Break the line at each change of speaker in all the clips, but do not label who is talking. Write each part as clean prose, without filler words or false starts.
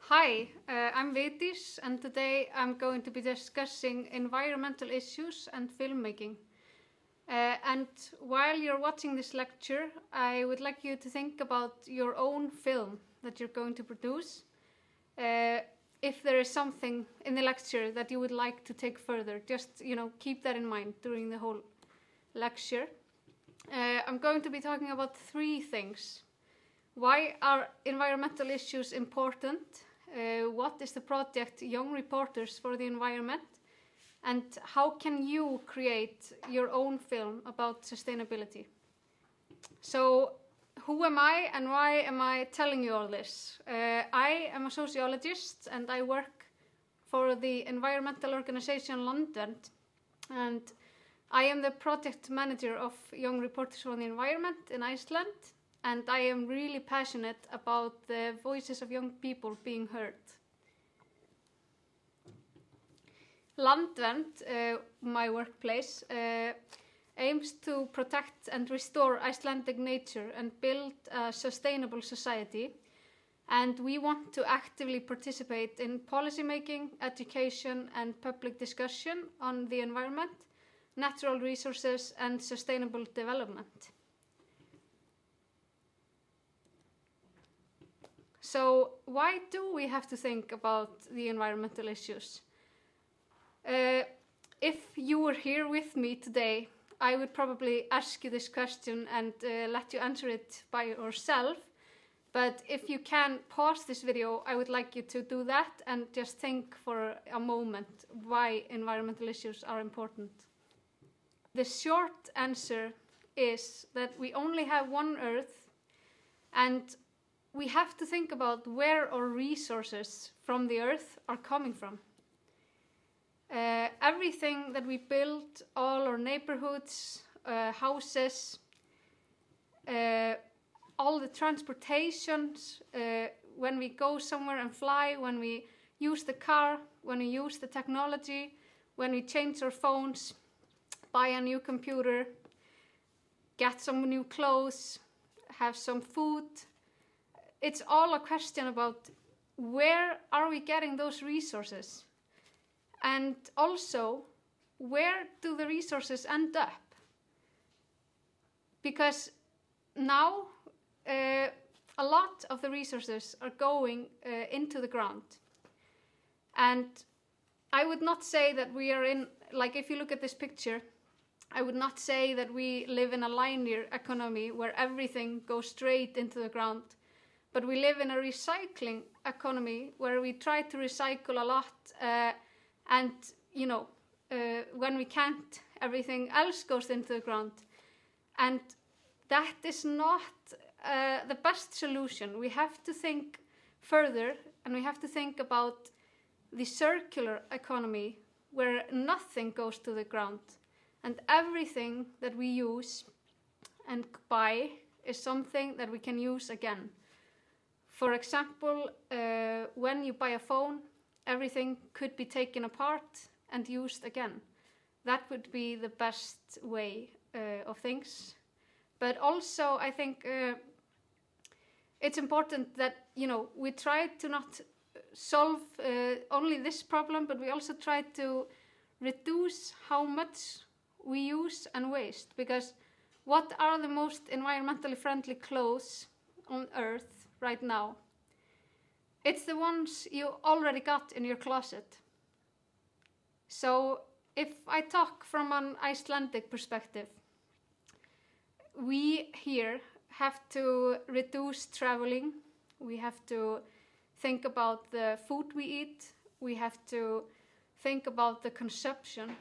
Hi, I'm Vigdís, and today I'm going to be discussing environmental issues and filmmaking. And while you're watching this lecture, I would like you to think about your own film that you're going to produce. If there is something in the lecture that you would like to take further, just keep that in mind during the whole lecture. I'm going to be talking about three things. Why are environmental issues important? What is the project Young Reporters for the Environment? And how can you create your own film about sustainability? So, who am I and why am I telling you all this? I am a sociologist and I work for the environmental organization Landvernd, and I am the project manager of Young Reporters for the Environment in Iceland, and I am really passionate about the voices of young people being heard. Landvernd, my workplace, aims to protect and restore Icelandic nature and build a sustainable society. And we want to actively participate in policymaking, education, and public discussion on the environment, natural resources, and sustainable development. So why do we have to think about the environmental issues? If you were here with me today, I would probably ask you this question and let you answer it by yourself. But if you can pause this video, I would like you to do that and just think for a moment why environmental issues are important. The short answer is that we only have one Earth, and we have to think about where our resources from the Earth are coming from. Everything that we build, all our neighborhoods, houses, all the transportations, when we go somewhere and fly, when we use the car, when we use the technology, when we change our phones, buy a new computer, get some new clothes, have some food. It's all a question about where are we getting those resources? And also, where do the resources end up? Because now a lot of the resources are going into the ground. And I would not say that we are in, like if you look at this picture, I would not say that we live in a linear economy where everything goes straight into the ground. But we live in a recycling economy where we try to recycle a lot, and when we can't, everything else goes into the ground. And that is not the best solution. We have to think further, and we have to think about the circular economy where nothing goes to the ground, and everything that we use and buy is something that we can use again. For example, when you buy a phone, everything could be taken apart and used again. That would be the best way of things. But also, I think it's important that, we try to not solve only this problem, but we also try to reduce how much we use and waste. Because what are the most environmentally friendly clothes on Earth right now? It's the ones you already got in your closet. So if I talk from an Icelandic perspective, we here have to reduce traveling. We have to think about the food we eat. We have to think about the consumption.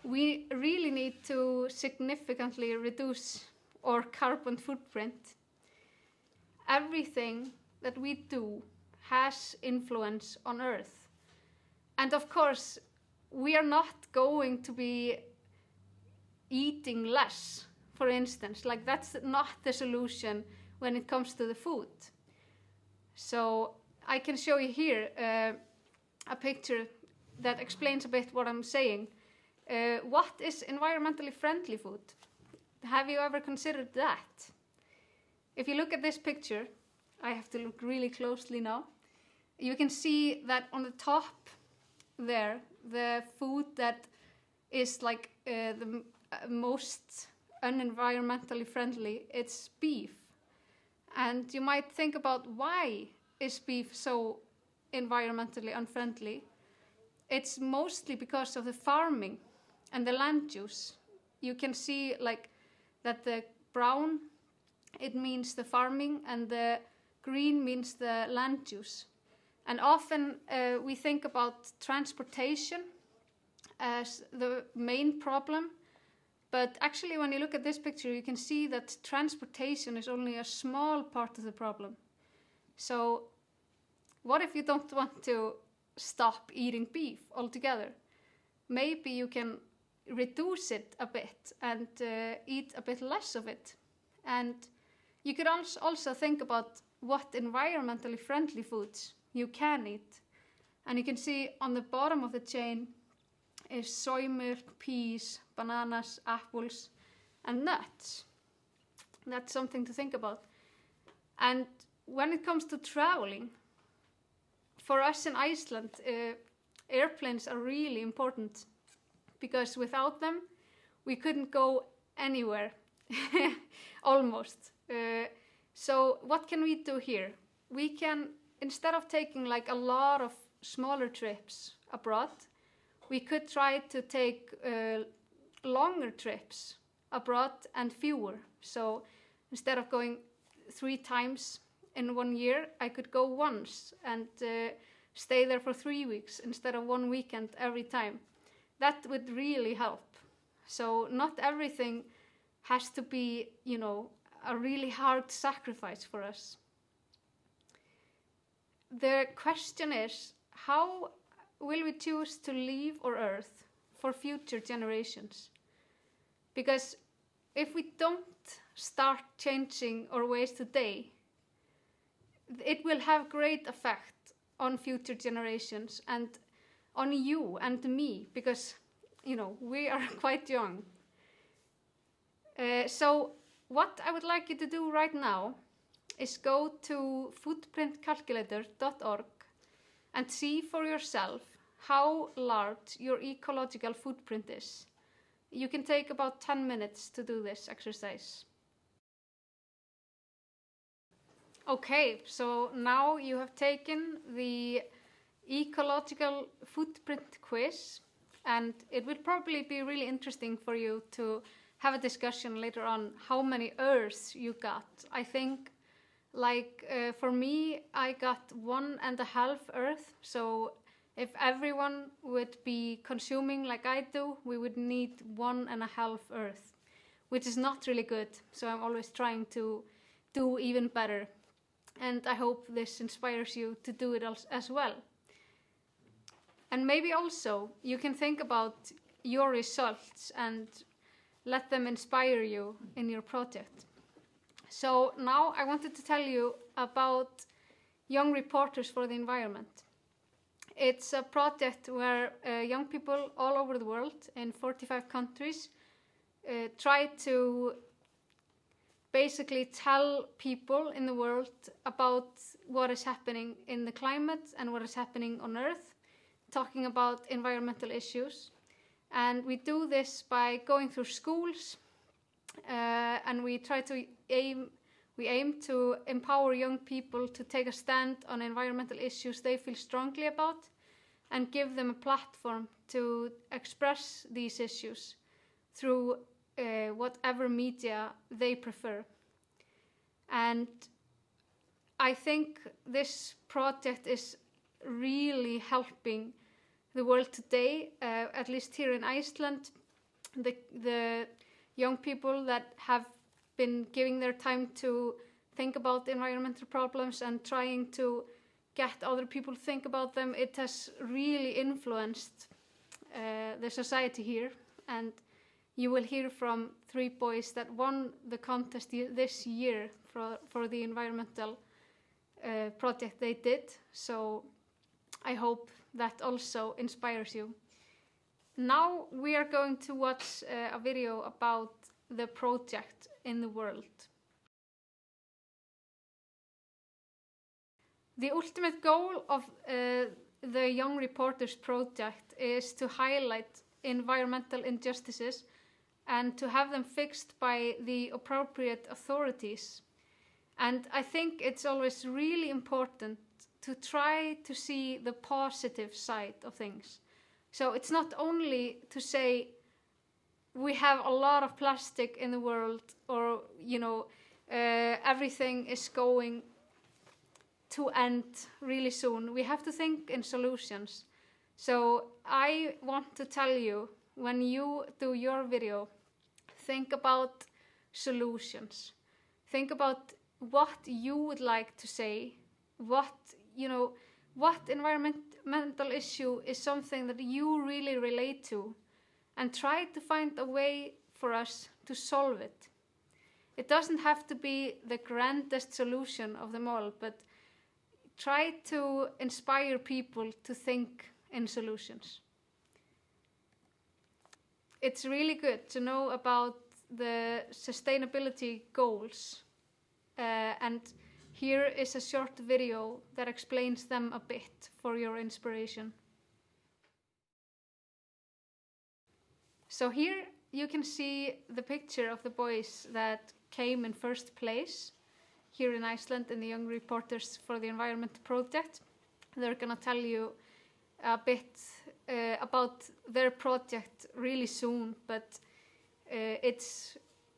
We really need to significantly reduce our carbon footprint. Everything that we do has influence on Earth. And of course, we are not going to be eating less, for instance. Like, that's not the solution when it comes to the food. So I can show you here a picture that explains a bit what I'm saying. What is environmentally friendly food? Have you ever considered that? If you look at this picture, I have to look really closely now. you can see that on the top there, the food that is like the most unenvironmentally friendly, it's beef. And you might think about, why is beef so environmentally unfriendly? It's mostly because of the farming and the land use. You can see like that the brown, it means the farming, and the green means the land use. And often we think about transportation as the main problem, but actually when you look at this picture, you can see that transportation is only a small part of the problem. So what if you don't want to stop eating beef altogether? Maybe you can reduce it a bit and eat a bit less of it. And you could also think about what environmentally friendly foods you can eat. And you can see on the bottom of the chain is soy milk, peas, bananas, apples, and nuts. That's something to think about. And when it comes to traveling, for us in Iceland, airplanes are really important, because without them, we couldn't go anywhere, almost. So what can we do here? We can, instead of taking like a lot of smaller trips abroad, we could try to take longer trips abroad and fewer. So instead of going 3 times in 1 year, I could go once and stay there for 3 weeks instead of 1 weekend every time. That would really help. So not everything has to be, you know, a really hard sacrifice for us. The question is, how will we choose to leave our Earth for future generations? Because if we don't start changing our ways today, it will have great effect on future generations and on you and me, because, you know, we are quite young. So what I would like you to do right now is go to footprintcalculator.org and see for yourself how large your ecological footprint is. You can take about 10 minutes to do this exercise. Okay, so now you have taken the ecological footprint quiz, and it will probably be really interesting for you to have a discussion later on how many Earths you got. I think, like, for me, I got 1.5 Earth, so if everyone would be consuming like I do, we would need 1.5 Earth, which is not really good, so I'm always trying to do even better. And I hope this inspires you to do it as well. And maybe also you can think about your results and let them inspire you in your project. So now I wanted to tell you about Young Reporters for the Environment. It's a project where young people all over the world in 45 countries try to basically tell people in the world about what is happening in the climate and what is happening on Earth, talking about environmental issues. And we do this by going through schools, and we aim to empower young people to take a stand on environmental issues they feel strongly about and give them a platform to express these issues through whatever media they prefer. And I think this project is really helping the world today, at least here in Iceland. The young people that have been giving their time to think about environmental problems and trying to get other people to think about them, it has really influenced the society here. And you will hear from 3 boys that won the contest this year for the environmental project they did. So I hope that also inspires you. Now we are going to watch a video about the project in the world. The ultimate goal of the Young Reporters project is to highlight environmental injustices and to have them fixed by the appropriate authorities. And I think it's always really important to try to see the positive side of things. So it's not only to say we have a lot of plastic in the world, or everything is going to end really soon. We have to think in solutions. So I want to tell you, when you do your video, think about solutions. Think about what you would like to say, what environmental issue is something that you really relate to, and try to find a way for us to solve it. It doesn't have to be the grandest solution of them all, but try to inspire people to think in solutions. It's really good to know about the sustainability goals, and here is a short video that explains them a bit for your inspiration. So here you can see the picture of the boys that came in first place here in Iceland in the Young Reporters for the Environment project. They're going to tell you a bit about their project really soon, but it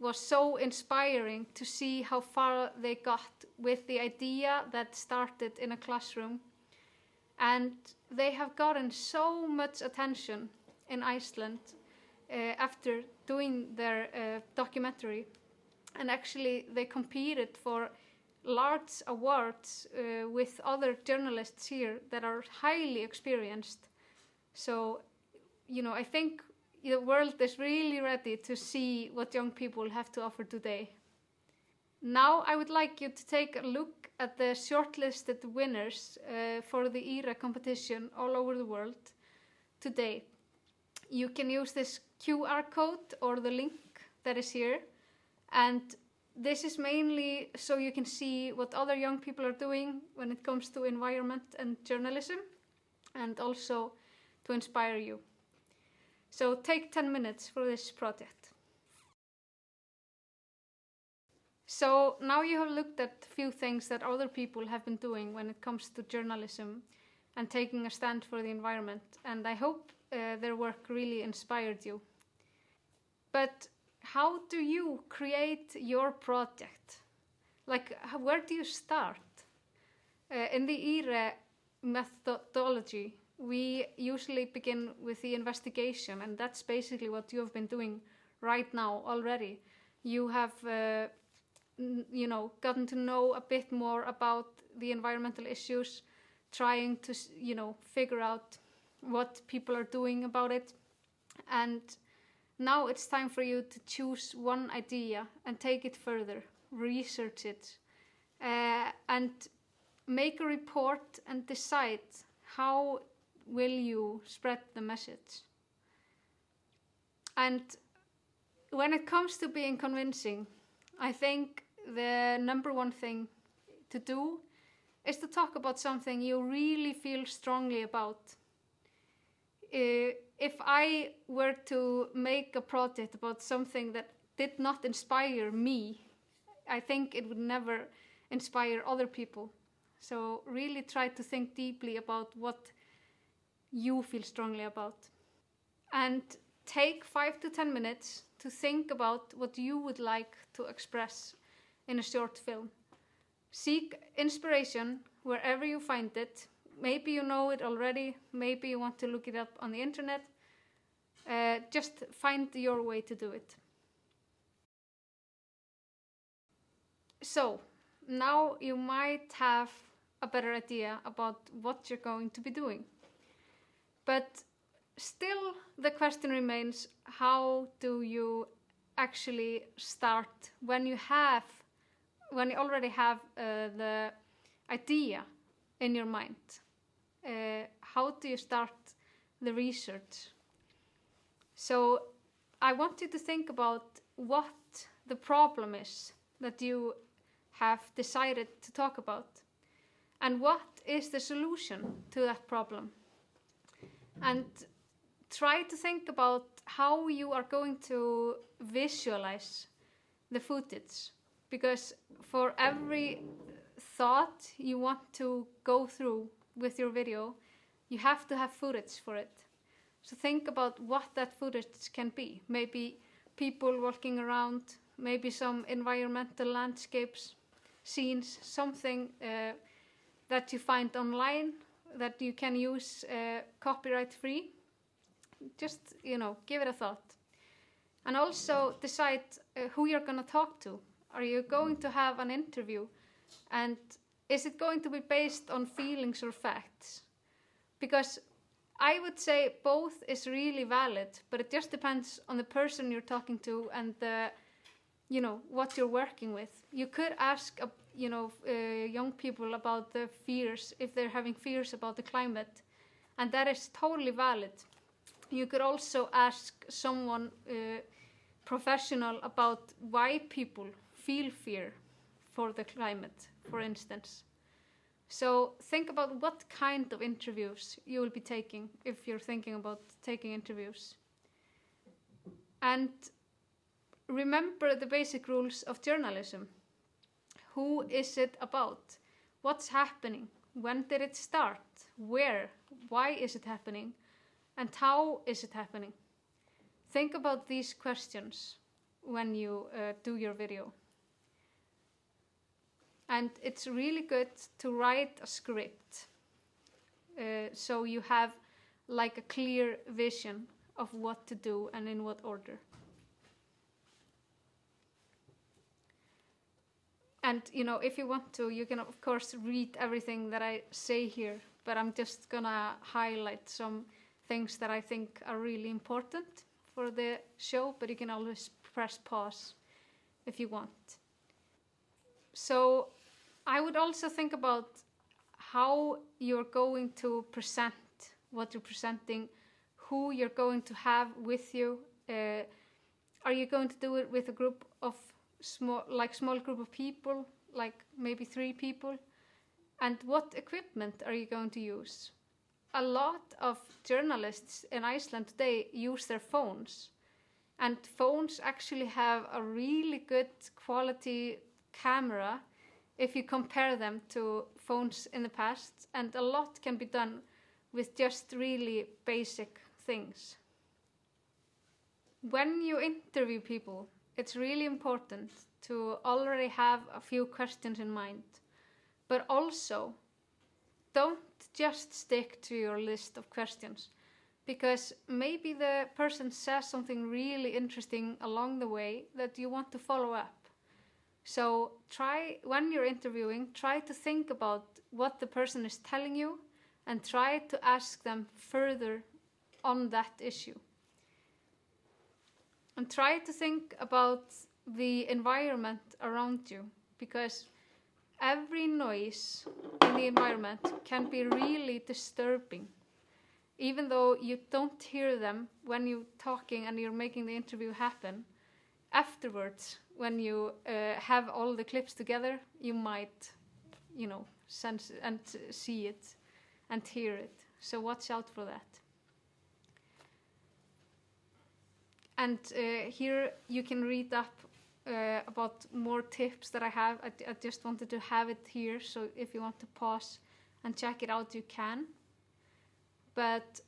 was so inspiring to see how far they got with the idea that started in a classroom. And they have gotten so much attention in Iceland after doing their documentary. And actually they competed for large awards with other journalists here that are highly experienced. So, I think the world is really ready to see what young people have to offer today. Now I would like you to take a look at the shortlisted winners for the YRE competition all over the world today. You can use this QR code or the link that is here, and this is mainly so you can see what other young people are doing when it comes to environment and journalism, and also to inspire you. So take 10 minutes for this project. So now you have looked at a few things that other people have been doing when it comes to journalism and taking a stand for the environment, and I hope their work really inspired you. But how do you create your project? Where do you start? In the YRE methodology, we usually begin with the investigation, and that's basically what you have been doing right now already. You have gotten to know a bit more about the environmental issues, trying to figure out what people are doing about it. And now it's time for you to choose one idea and take it further, research it, and make a report and decide how will you spread the message. And when it comes to being convincing, I think the number one thing to do is to talk about something you really feel strongly about. If I were to make a project about something that did not inspire me, I think it would never inspire other people. So really try to think deeply about what you feel strongly about. And take 5 to 10 minutes to think about what you would like to express in a short film. Seek inspiration wherever you find it. Maybe you know it already, maybe you want to look it up on the internet. Just find your way to do it. So, now you might have a better idea about what you're going to be doing. But still the question remains, how do you actually start when you already have the idea in your mind? How do you start the research? So I want you to think about what the problem is that you have decided to talk about. and what is the solution to that problem. And try to think about how you are going to visualize the footage, because for every thought you want to go through with your video, you have to have footage for it. So think about what that footage can be. Maybe people walking around, maybe some environmental landscapes, scenes, something that you find online that you can use copyright free. Just, give it a thought. And also decide who you're going to talk to. Are you going to have an interview? And is it going to be based on feelings or facts? Because I would say both is really valid, but it just depends on the person you're talking to and what you're working with. You could ask, young people about their fears, if they're having fears about the climate, and that is totally valid. You could also ask someone professional about why people feel fear for the climate, for instance. So think about what kind of interviews you will be taking if you're thinking about taking interviews. And remember the basic rules of journalism. Who is it about? What's happening? When did it start? Where? Why is it happening? And how is it happening? Think about these questions when you do your video. And it's really good to write a script so you have like a clear vision of what to do and in what order. And if you want to, you can of course read everything that I say here, but I'm just gonna highlight some things that I think are really important for the show, but you can always press pause if you want. So I would also think about how you're going to present what you're presenting, who you're going to have with you. Are you going to do it with a group of small group of people, like maybe 3 people? And what equipment are you going to use? A lot of journalists in Iceland today use their phones, and phones actually have a really good quality camera if you compare them to phones in the past, and a lot can be done with just really basic things. When you interview people, it's really important to already have a few questions in mind, but also don't just stick to your list of questions, because maybe the person says something really interesting along the way that you want to follow up. So when you're interviewing, try to think about what the person is telling you and try to ask them further on that issue. And try to think about the environment around you, because every noise in the environment can be really disturbing. Even though you don't hear them when you're talking and you're making the interview happen, afterwards, when you have all the clips together, you might, sense and see it and hear it. So watch out for that. And here you can read up about more tips that I have. I just wanted to have it here, so if you want to pause and check it out, you can. But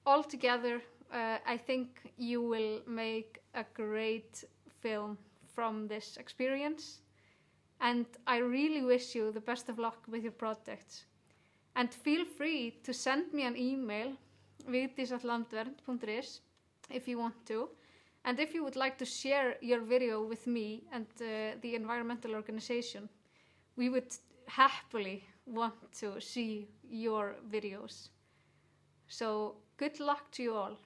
altogether, I think you will make a great film from this experience. And I really wish you the best of luck with your projects. And feel free to send me an email, vigdís@landvernd.is, if you want to. And if you would like to share your video with me and the environmental organization, we would happily want to see your videos. So good luck to you all.